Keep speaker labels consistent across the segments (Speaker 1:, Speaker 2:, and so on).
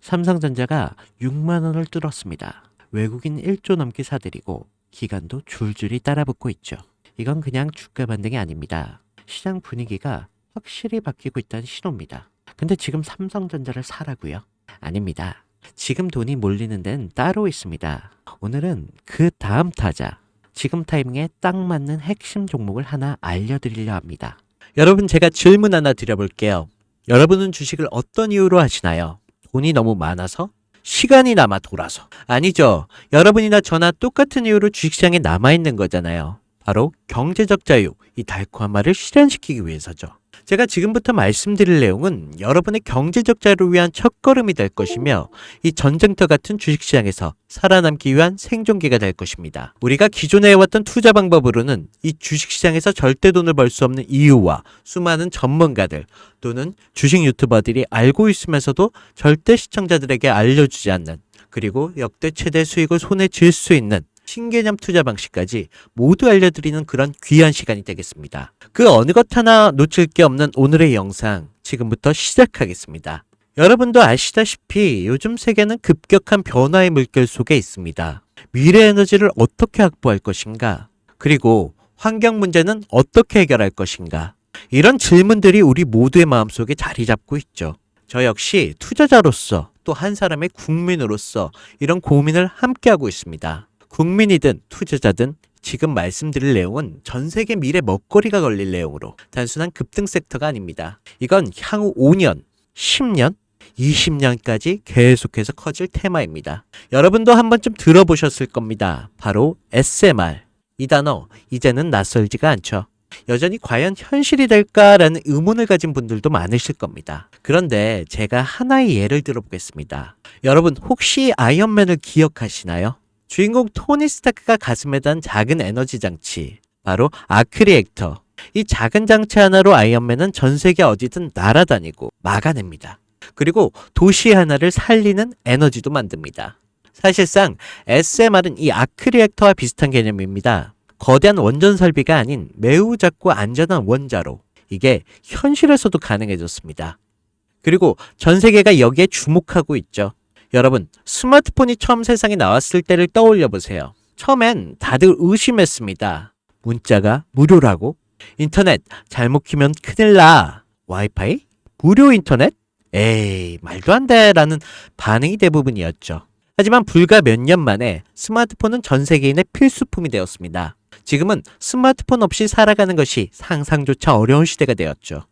Speaker 1: 삼성전자가 6만 원을 뚫었습니다. 외국인 1조 넘게 사들이고 기관도 줄줄이 따라붙고 있죠. 이건 그냥 주가 반등이 아닙니다. 시장 분위기가 확실히 바뀌고 있다는 신호입니다. 근데 지금 삼성전자를 사라고요? 아닙니다. 지금 돈이 몰리는 데는 따로 있습니다. 오늘은 그 다음 타자, 지금 타이밍에 딱 맞는 핵심 종목을 하나 알려드리려 합니다. 여러분, 제가 질문 하나 드려볼게요. 여러분은 주식을 어떤 이유로 하시나요? 돈이 너무 많아서? 시간이 남아 돌아서? 아니죠. 여러분이나 저나 똑같은 이유로 주식시장에 남아있는 거잖아요. 바로 경제적 자유, 이 달콤한 말을 실현시키기 위해서죠. 제가 지금부터 말씀드릴 내용은 여러분의 경제적 자유를 위한 첫걸음이 될 것이며 이 전쟁터 같은 주식시장에서 살아남기 위한 생존기가 될 것입니다. 우리가 기존에 해왔던 투자 방법으로는 이 주식시장에서 절대 돈을 벌 수 없는 이유와 수많은 전문가들 또는 주식 유튜버들이 알고 있으면서도 절대 시청자들에게 알려주지 않는, 그리고 역대 최대 수익을 손에 쥘 수 있는 신개념 투자 방식까지 모두 알려드리는 그런 귀한 시간이 되겠습니다. 그 어느 것 하나 놓칠 게 없는 오늘의 영상, 지금부터 시작하겠습니다. 여러분도 아시다시피 요즘 세계는 급격한 변화의 물결 속에 있습니다. 미래 에너지를 어떻게 확보할 것인가? 그리고 환경 문제는 어떻게 해결할 것인가? 이런 질문들이 우리 모두의 마음속에 자리 잡고 있죠. 저 역시 투자자로서 또 한 사람의 국민으로서 이런 고민을 함께하고 있습니다. 국민이든 투자자든 지금 말씀드릴 내용은 전 세계 미래 먹거리가 걸릴 내용으로 단순한 급등 섹터가 아닙니다. 이건 향후 5년, 10년, 20년까지 계속해서 커질 테마입니다. 여러분도 한 번쯤 들어보셨을 겁니다. 바로 SMR. 이 단어 이제는 낯설지가 않죠. 여전히 과연 현실이 될까라는 의문을 가진 분들도 많으실 겁니다. 그런데 제가 하나의 예를 들어보겠습니다. 여러분, 혹시 아이언맨을 기억하시나요? 주인공 토니 스타크가 가슴에 단 작은 에너지 장치, 바로 아크 리액터. 이 작은 장치 하나로 아이언맨은 전 세계 어디든 날아다니고 막아냅니다. 그리고 도시 하나를 살리는 에너지도 만듭니다. 사실상 SMR은 이 아크 리액터와 비슷한 개념입니다. 거대한 원전 설비가 아닌 매우 작고 안전한 원자로, 이게 현실에서도 가능해졌습니다. 그리고 전 세계가 여기에 주목하고 있죠. 여러분, 스마트폰이 처음 세상에 나왔을 때를 떠올려 보세요. 처음엔 다들 의심했습니다. 문자가 무료라고? 인터넷 잘못 키면 큰일 나. 와이파이? 무료 인터넷? 에이, 말도 안 돼 라는 반응이 대부분이었죠. 하지만 불과 몇 년 만에 스마트폰은 전 세계인의 필수품이 되었습니다. 지금은 스마트폰 없이 살아가는 것이 상상조차 어려운 시대가 되었죠.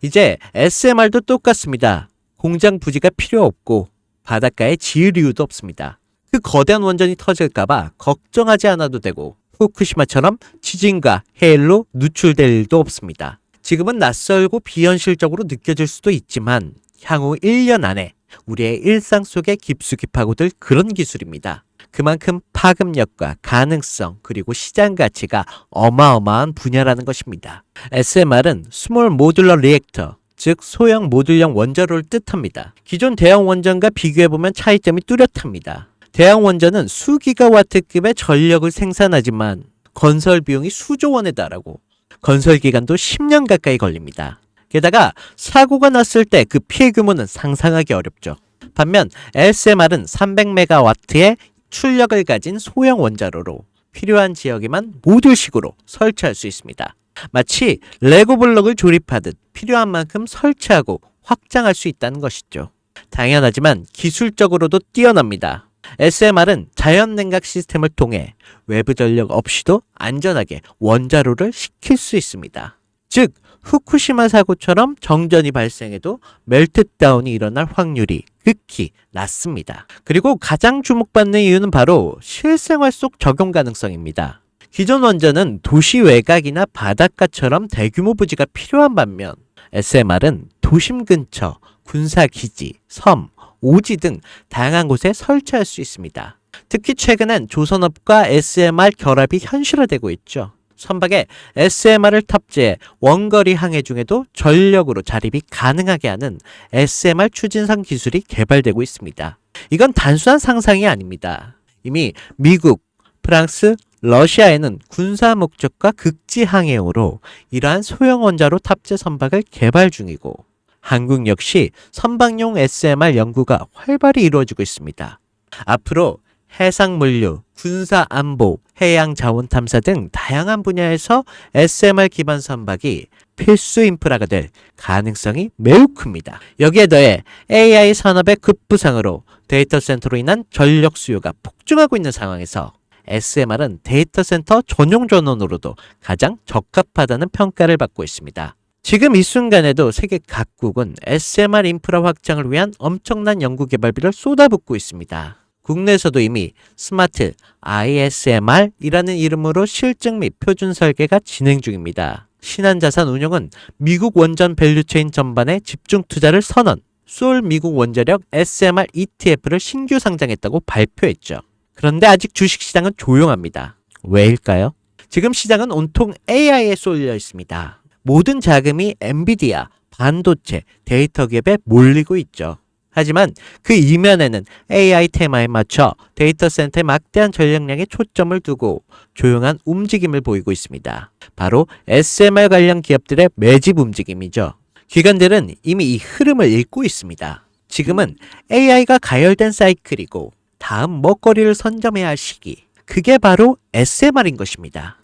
Speaker 1: 이제 SMR도 똑같습니다. 공장 부지가 필요 없고 바닷가에 지을 이유도 없습니다. 그 거대한 원전이 터질까봐 걱정하지 않아도 되고 후쿠시마처럼 지진과 해일로 누출될 일도 없습니다. 지금은 낯설고 비현실적으로 느껴질 수도 있지만 향후 1년 안에 우리의 일상 속에 깊숙이 파고들 그런 기술입니다. 그만큼 파급력과 가능성 그리고 시장 가치가 어마어마한 분야라는 것입니다. SMR은 스몰 모듈러 리액터, 즉 소형 모듈형 원자로를 뜻합니다. 기존 대형 원전과 비교해보면 차이점이 뚜렷합니다. 대형 원전은 수기가와트급의 전력을 생산하지만 건설 비용이 수조 원에 달하고 건설 기간도 10년 가까이 걸립니다. 게다가 사고가 났을 때 그 피해 규모는 상상하기 어렵죠. 반면 SMR은 300메가와트의 출력을 가진 소형 원자로로 필요한 지역에만 모듈식으로 설치할 수 있습니다. 마치 레고 블록을 조립하듯 필요한 만큼 설치하고 확장할 수 있다는 것이죠. 당연하지만 기술적으로도 뛰어납니다. SMR은 자연 냉각 시스템을 통해 외부 전력 없이도 안전하게 원자로를 식힐 수 있습니다. 즉, 후쿠시마 사고처럼 정전이 발생해도 멜트다운이 일어날 확률이 극히 낮습니다. 그리고 가장 주목받는 이유는 바로 실생활 속 적용 가능성입니다. 기존 원전은 도시 외곽이나 바닷가처럼 대규모 부지가 필요한 반면 SMR은 도심 근처, 군사기지, 섬, 오지 등 다양한 곳에 설치할 수 있습니다. 특히 최근엔 조선업과 SMR 결합이 현실화되고 있죠. 선박에 SMR을 탑재해 원거리 항해 중에도 전력으로 자립이 가능하게 하는 SMR 추진선 기술이 개발되고 있습니다. 이건 단순한 상상이 아닙니다. 이미 미국, 프랑스, 러시아에는 군사 목적과 극지 항해용으로 이러한 소형 원자로 탑재 선박을 개발 중이고 한국 역시 선박용 SMR 연구가 활발히 이루어지고 있습니다. 앞으로 해상물류, 군사안보, 해양자원탐사 등 다양한 분야에서 SMR 기반 선박이 필수 인프라가 될 가능성이 매우 큽니다. 여기에 더해 AI 산업의 급부상으로 데이터 센터로 인한 전력 수요가 폭증하고 있는 상황에서 SMR은 데이터 센터 전용 전원으로도 가장 적합하다는 평가를 받고 있습니다. 지금 이 순간에도 세계 각국은 SMR 인프라 확장을 위한 엄청난 연구 개발비를 쏟아붓고 있습니다. 국내에서도 이미 스마트 ISMR이라는 이름으로 실증 및 표준 설계가 진행 중입니다. 신한자산 운용은 미국 원전 밸류체인 전반에 집중 투자를 선언, 소울 미국 원자력 SMR ETF를 신규 상장했다고 발표했죠. 그런데 아직 주식시장은 조용합니다. 왜일까요? 지금 시장은 온통 AI에 쏠려 있습니다. 모든 자금이 엔비디아, 반도체, 데이터 기업에 몰리고 있죠. 하지만 그 이면에는 AI 테마에 맞춰 데이터 센터에 막대한 전력량에 초점을 두고 조용한 움직임을 보이고 있습니다. 바로 SMR 관련 기업들의 매집 움직임이죠. 기관들은 이미 이 흐름을 읽고 있습니다. 지금은 AI가 가열된 사이클이고 다음 먹거리를 선점해야 할 시기. 그게 바로 SMR인 것입니다.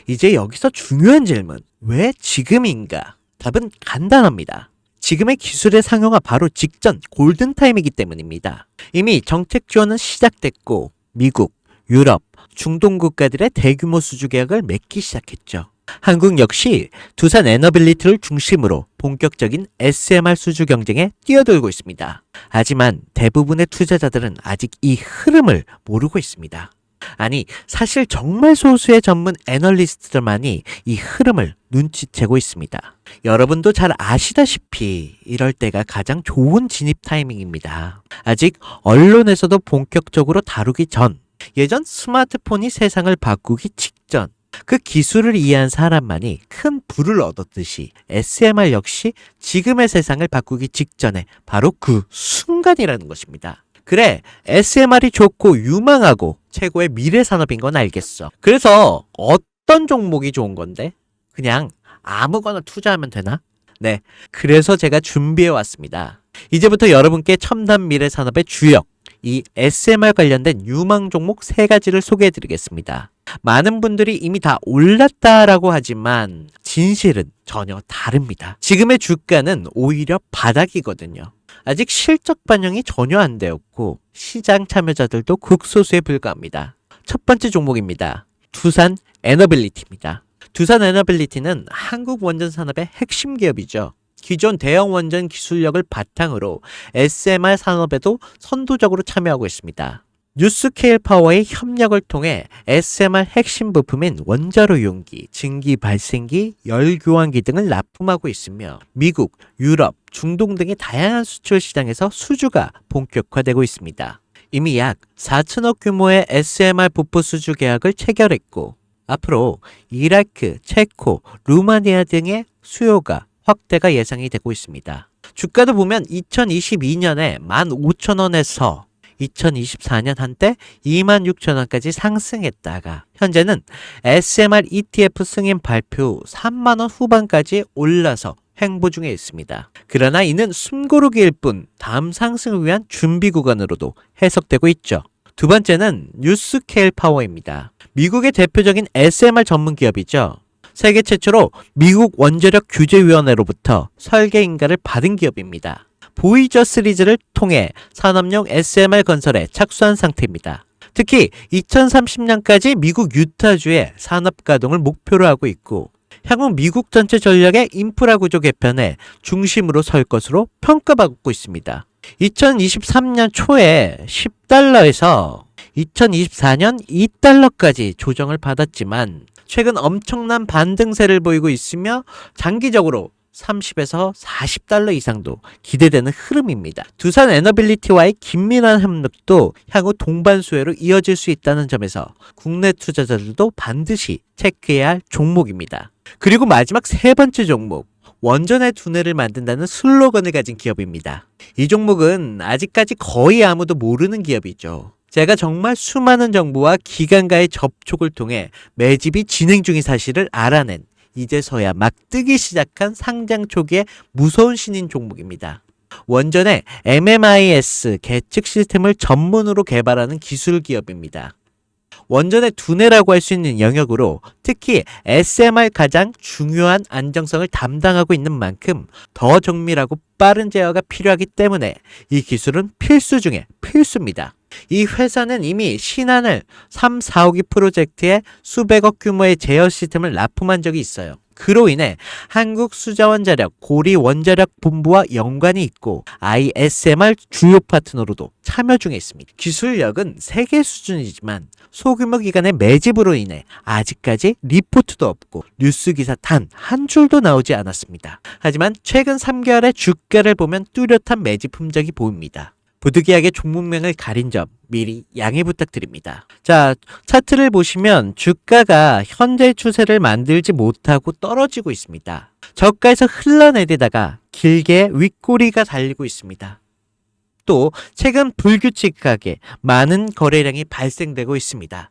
Speaker 1: 이제 여기서 중요한 질문. 왜 지금인가? 답은 간단합니다. 지금의 기술의 상용화 바로 직전 골든타임이기 때문입니다. 이미 정책 지원은 시작됐고 미국, 유럽, 중동 국가들의 대규모 수주 계약을 맺기 시작했죠. 한국 역시 두산 에너빌리티를 중심으로 본격적인 SMR 수주 경쟁에 뛰어들고 있습니다. 하지만 대부분의 투자자들은 아직 이 흐름을 모르고 있습니다. 아니, 사실 정말 소수의 전문 애널리스트들만이 이 흐름을 눈치채고 있습니다. 여러분도 잘 아시다시피 이럴 때가 가장 좋은 진입 타이밍입니다. 아직 언론에서도 본격적으로 다루기 전, 예전 스마트폰이 세상을 바꾸기 직전, 그 기술을 이해한 사람만이 큰 부를 얻었듯이 SMR 역시 지금의 세상을 바꾸기 직전에 바로 그 순간이라는 것입니다. 그래, SMR이 좋고 유망하고 최고의 미래 산업인 건 알겠어. 그래서 어떤 종목이 좋은 건데? 그냥 아무거나 투자하면 되나? 네, 그래서 제가 준비해 왔습니다. 이제부터 여러분께 첨단 미래 산업의 주역, 이 SMR 관련된 유망 종목 3가지를 소개해 드리겠습니다. 많은 분들이 이미 다 올랐다라고 하지만 진실은 전혀 다릅니다. 지금의 주가는 오히려 바닥이거든요. 아직 실적 반영이 전혀 안 되었고 시장 참여자들도 극소수에 불과합니다. 첫 번째 종목입니다. 두산 에너빌리티입니다. 두산 에너빌리티는 한국 원전 산업의 핵심 기업이죠. 기존 대형 원전 기술력을 바탕으로 SMR 산업에도 선도적으로 참여하고 있습니다. 뉴스케일 파워의 협력을 통해 SMR 핵심 부품인 원자로 용기, 증기 발생기, 열 교환기 등을 납품하고 있으며 미국, 유럽, 중동 등의 다양한 수출 시장에서 수주가 본격화되고 있습니다. 이미 약 4천억 규모의 SMR 부품 수주 계약을 체결했고 앞으로 이라크, 체코, 루마니아 등의 수요가 확대가 예상이 되고 있습니다. 주가도 보면 2022년에 15,000원에서 2024년 한때 26,000원까지 상승했다가 현재는 SMR ETF 승인 발표 후 3만원 후반까지 올라서 횡보 중에 있습니다. 그러나 이는 숨고르기일 뿐 다음 상승을 위한 준비 구간으로도 해석되고 있죠. 두 번째는 뉴스케일 파워입니다. 미국의 대표적인 SMR 전문 기업이죠. 세계 최초로 미국 원자력 규제위원회로부터 설계 인가를 받은 기업입니다. 보이저 시리즈를 통해 산업용 SMR 건설에 착수한 상태입니다. 특히 2030년까지 미국 유타주의 산업 가동을 목표로 하고 있고 향후 미국 전체 전력의 인프라 구조 개편에 중심으로 설 것으로 평가받고 있습니다. 2023년 초에 10달러에서 2024년 2달러까지 조정을 받았지만 최근 엄청난 반등세를 보이고 있으며 장기적으로 30에서 40달러 이상도 기대되는 흐름입니다. 두산 에너빌리티와의 긴밀한 협력도 향후 동반 수혜로 이어질 수 있다는 점에서 국내 투자자들도 반드시 체크해야 할 종목입니다. 그리고 마지막 3번째 종목, 원전의 두뇌를 만든다는 슬로건을 가진 기업입니다. 이 종목은 아직까지 거의 아무도 모르는 기업이죠. 제가 정말 수많은 정부와 기관과의 접촉을 통해 매집이 진행 중인 사실을 알아낸 이제서야 막 뜨기 시작한 상장 초기의 무서운 신인 종목입니다. 원전의 MMIS 계측 시스템을 전문으로 개발하는 기술 기업입니다. 원전의 두뇌라고 할 수 있는 영역으로 특히 SMR 가장 중요한 안정성을 담당하고 있는 만큼 더 정밀하고 빠른 제어가 필요하기 때문에 이 기술은 필수 중에 필수입니다. 이 회사는 이미 신한을 3, 4호기 프로젝트에 수백억 규모의 제어 시스템을 납품한 적이 있어요. 그로 인해 한국수자원자력 고리원자력본부와 연관이 있고 ISMR 주요 파트너로도 참여 중에 있습니다. 기술력은 세계 수준이지만 소규모 기관의 매집으로 인해 아직까지 리포트도 없고 뉴스 기사 단 한 줄도 나오지 않았습니다. 하지만 최근 3개월의 주가를 보면 뚜렷한 매집 흔적이 보입니다. 부득이하게 종목명을 가린 점 미리 양해 부탁드립니다. 자, 차트를 보시면 주가가 현재 추세를 만들지 못하고 떨어지고 있습니다. 저가에서 흘러내리다가 길게 윗꼬리가 달리고 있습니다. 또 최근 불규칙하게 많은 거래량이 발생되고 있습니다.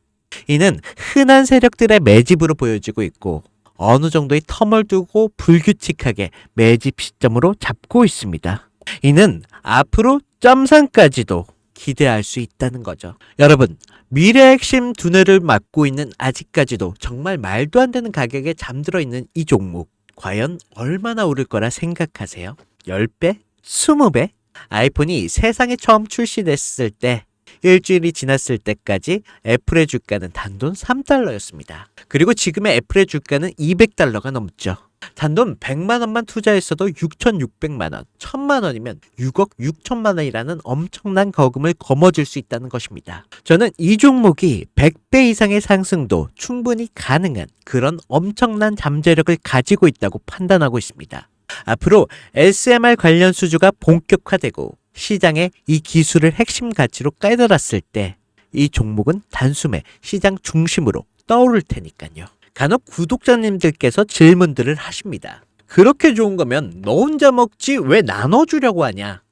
Speaker 1: 이는 흔한 세력들의 매집으로 보여지고 있고 어느 정도의 텀을 두고 불규칙하게 매집 시점으로 잡고 있습니다. 이는 앞으로 점상까지도 기대할 수 있다는 거죠. 여러분, 미래의 핵심 두뇌를 맡고 있는 아직까지도 정말 말도 안 되는 가격에 잠들어 있는 이 종목 과연 얼마나 오를 거라 생각하세요? 10배? 20배? 아이폰이 세상에 처음 출시됐을 때 일주일이 지났을 때까지 애플의 주가는 단돈 3달러였습니다. 그리고 지금의 애플의 주가는 200달러가 넘죠. 단돈 100만 원만 투자했어도 6,600만 원, 1,000만 원이면 6억 6천만 원이라는 엄청난 거금을 거머쥘 수 있다는 것입니다. 저는 이 종목이 100배 이상의 상승도 충분히 가능한 그런 엄청난 잠재력을 가지고 있다고 판단하고 있습니다. 앞으로 SMR 관련 수주가 본격화되고 시장에 이 기술을 핵심 가치로 깨달았을 때 이 종목은 단숨에 시장 중심으로 떠오를 테니까요. 간혹 구독자님들께서 질문들을 하십니다. 그렇게 좋은 거면 너 혼자 먹지 왜 나눠주려고 하냐?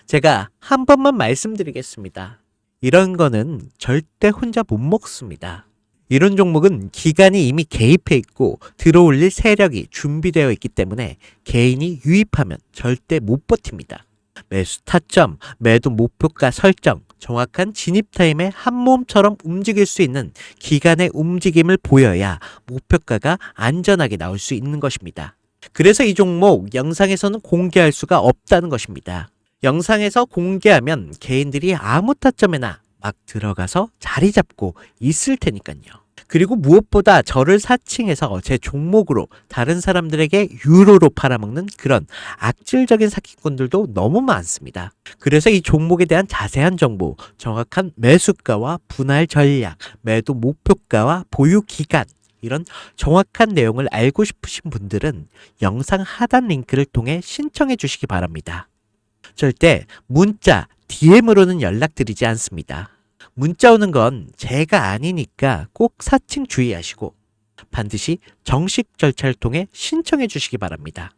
Speaker 1: 제가 한 번만 말씀드리겠습니다. 이런 거는 절대 혼자 못 먹습니다. 이런 종목은 기관이 이미 개입해 있고 들어올릴 세력이 준비되어 있기 때문에 개인이 유입하면 절대 못 버팁니다. 매수 타점, 매도 목표가 설정, 정확한 진입 타임에 한 몸처럼 움직일 수 있는 기관의 움직임을 보여야 목표가가 안전하게 나올 수 있는 것입니다. 그래서 이 종목 영상에서는 공개할 수가 없다는 것입니다. 영상에서 공개하면 개인들이 아무 타점에나 막 들어가서 자리 잡고 있을 테니까요. 그리고 무엇보다 저를 사칭해서 제 종목으로 다른 사람들에게 유로로 팔아먹는 그런 악질적인 사기꾼들도 너무 많습니다. 그래서 이 종목에 대한 자세한 정보, 정확한 매수가와 분할 전략, 매도 목표가와 보유 기간, 이런 정확한 내용을 알고 싶으신 분들은 영상 하단 링크를 통해 신청해 주시기 바랍니다. 절대 문자, DM으로는 연락드리지 않습니다. 문자 오는 건 제가 아니니까 꼭 사칭 주의하시고 반드시 정식 절차를 통해 신청해 주시기 바랍니다.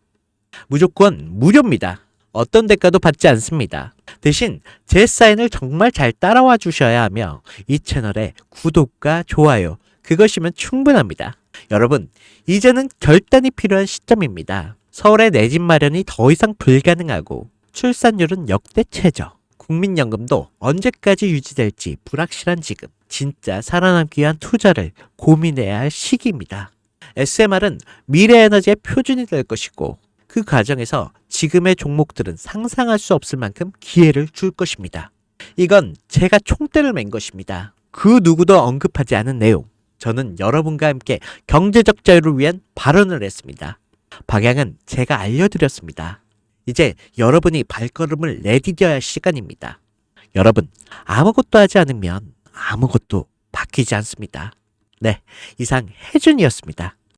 Speaker 1: 무조건 무료입니다. 어떤 대가도 받지 않습니다. 대신 제 사인을 정말 잘 따라와 주셔야 하며 이 채널에 구독과 좋아요 그것이면 충분합니다. 여러분, 이제는 결단이 필요한 시점입니다. 서울의 내 집 마련이 더 이상 불가능하고 출산율은 역대 최저. 국민연금도 언제까지 유지될지 불확실한 지금 진짜 살아남기 위한 투자를 고민해야 할 시기입니다. SMR은 미래 에너지의 표준이 될 것이고 그 과정에서 지금의 종목들은 상상할 수 없을 만큼 기회를 줄 것입니다. 이건 제가 총대를 맨 것입니다. 그 누구도 언급하지 않은 내용. 저는 여러분과 함께 경제적 자유를 위한 발언을 했습니다. 방향은 제가 알려드렸습니다. 이제 여러분이 발걸음을 내디뎌야 할 시간입니다. 여러분, 아무것도 하지 않으면 아무것도 바뀌지 않습니다. 네, 이상 혜준이었습니다.